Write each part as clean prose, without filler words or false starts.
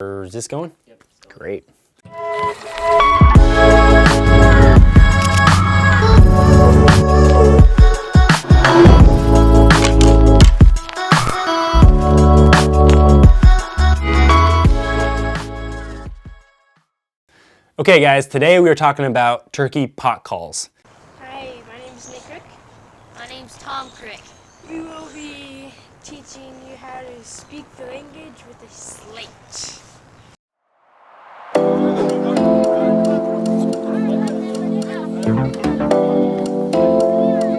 Is this going? Yep. Great. Okay guys, today we are talking about turkey pot calls. Hi, my name is Nick Crick. My name's Tom Crick. We will be teaching you how to speak the language with a slate.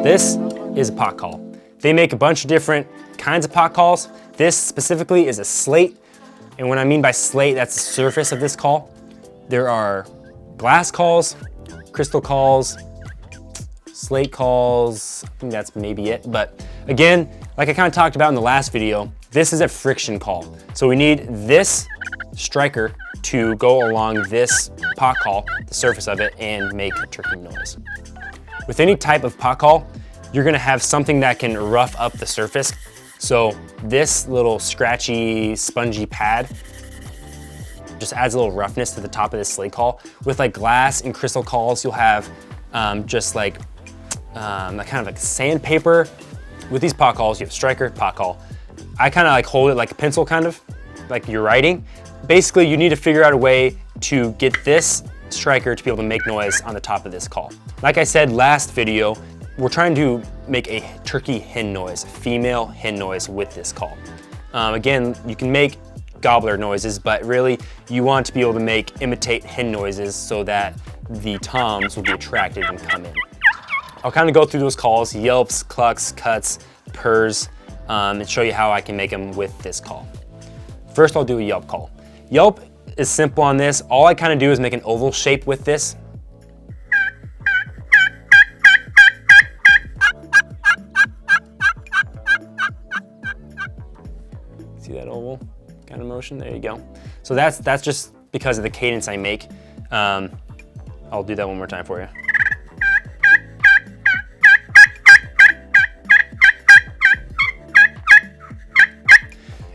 This is a pot call. They make a bunch of different kinds of pot calls. This specifically is a slate. And what I mean by slate, that's the surface of this call. There are glass calls, crystal calls, slate calls. I think that's maybe it. But again, like I kind of talked about in the last video, this is a friction call. So we need this striker to go along this pot call, the surface of it, and make a turkey noise. With any type of pot call, you're gonna have something that can rough up the surface. So this little scratchy, spongy pad just adds a little roughness to the top of this slate call. With like glass and crystal calls, you'll have just like kind of like sandpaper. With these pot calls, you have striker, pot call. I kind of like hold it like a pencil, kind of like you're writing. Basically, you need to figure out a way to get this striker to be able to make noise on the top of this call. Like I said last video, we're trying to make a turkey hen noise, female hen noise with this call. Again, you can make gobbler noises, but really you want to be able to imitate hen noises so that the toms will be attracted and come in. I'll kind of go through those calls, yelps, clucks, cuts, purrs, and show you how I can make them with this call. First, I'll do a yelp call. Yelp is simple on this. All I kind of do is make an oval shape with this. See that oval kind of motion? There you go. So that's just because of the cadence I make. I'll do that one more time for you.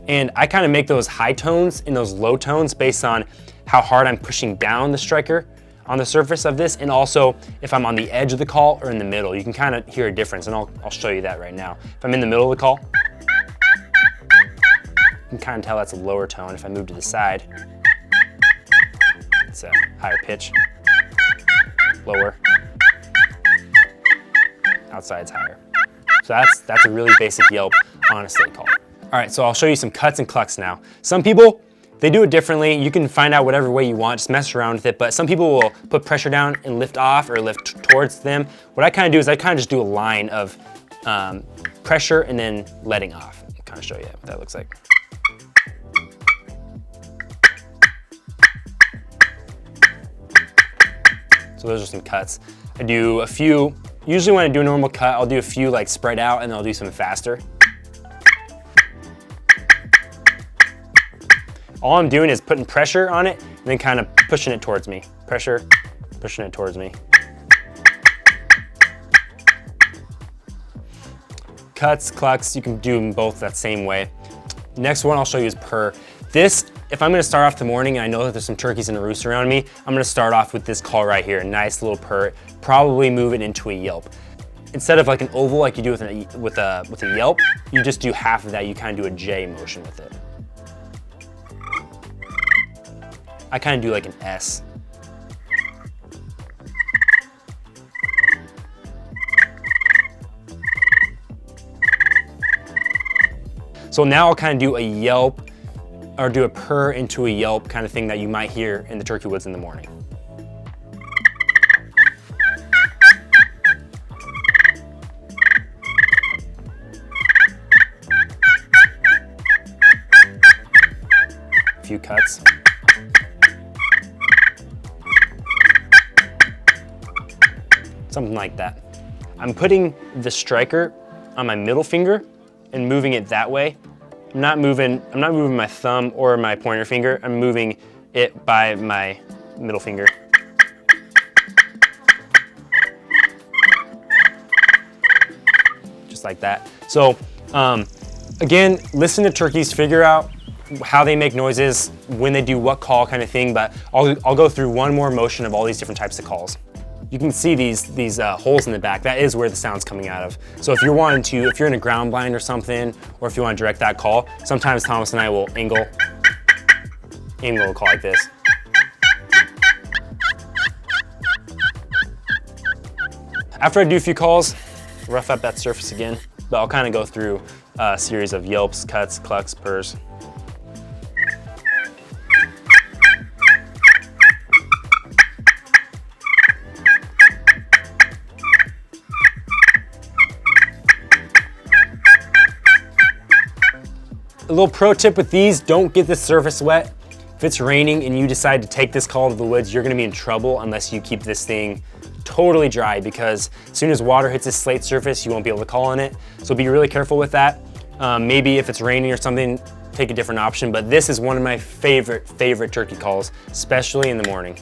And I kind of make those high tones and those low tones based on how hard I'm pushing down the striker on the surface of this, and also if I'm on the edge of the call or in the middle. You can kind of hear a difference, and I'll show you that right now. If I'm in the middle of the call, you can kind of tell that's a lower tone. If I move to the side, it's a higher pitch, lower, outside's higher. So that's a really basic yelp on a slate call. All right, so I'll show you some cuts and clucks now. Some people, they do it differently. You can find out whatever way you want, just mess around with it, but some people will put pressure down and lift off or lift towards them. What I kind of do is I kind of just do a line of pressure and then letting off. I'll kind of show you what that looks like. So those are some cuts. I do a few, usually when I do a normal cut, I'll do a few like spread out and then I'll do some faster. All I'm doing is putting pressure on it and then kind of pushing it towards me. Pressure, pushing it towards me. Cuts, clucks, you can do them both that same way. Next one I'll show you is purr. This, if I'm gonna start off the morning and I know that there's some turkeys in a roost around me, I'm gonna start off with this call right here, a nice little purr, probably move it into a yelp. Instead of like an oval like you do with a yelp, you just do half of that, you kind of do a J motion with it. I kind of do like an S. So now I'll kind of do a yelp or do a purr into a yelp kind of thing that you might hear in the turkey woods in the morning. A few cuts. Something like that. I'm putting the striker on my middle finger and moving it that way. I'm not moving my thumb or my pointer finger. I'm moving it by my middle finger. Just like that. So again, listen to turkeys, figure out how they make noises, when they do what call kind of thing, but I'll go through one more motion of all these different types of calls. You can see these holes in the back. That is where the sound's coming out of. So if you're in a ground blind or something, or if you want to direct that call, sometimes Thomas and I will angle a call like this. After I do a few calls, rough up that surface again, but I'll kind of go through a series of yelps, cuts, clucks, purrs. A little pro tip with these, don't get the surface wet. If it's raining and you decide to take this call to the woods, you're gonna be in trouble unless you keep this thing totally dry, because as soon as water hits this slate surface, you won't be able to call on it. So be really careful with that. Maybe if it's raining or something, take a different option, but this is one of my favorite turkey calls, especially in the morning.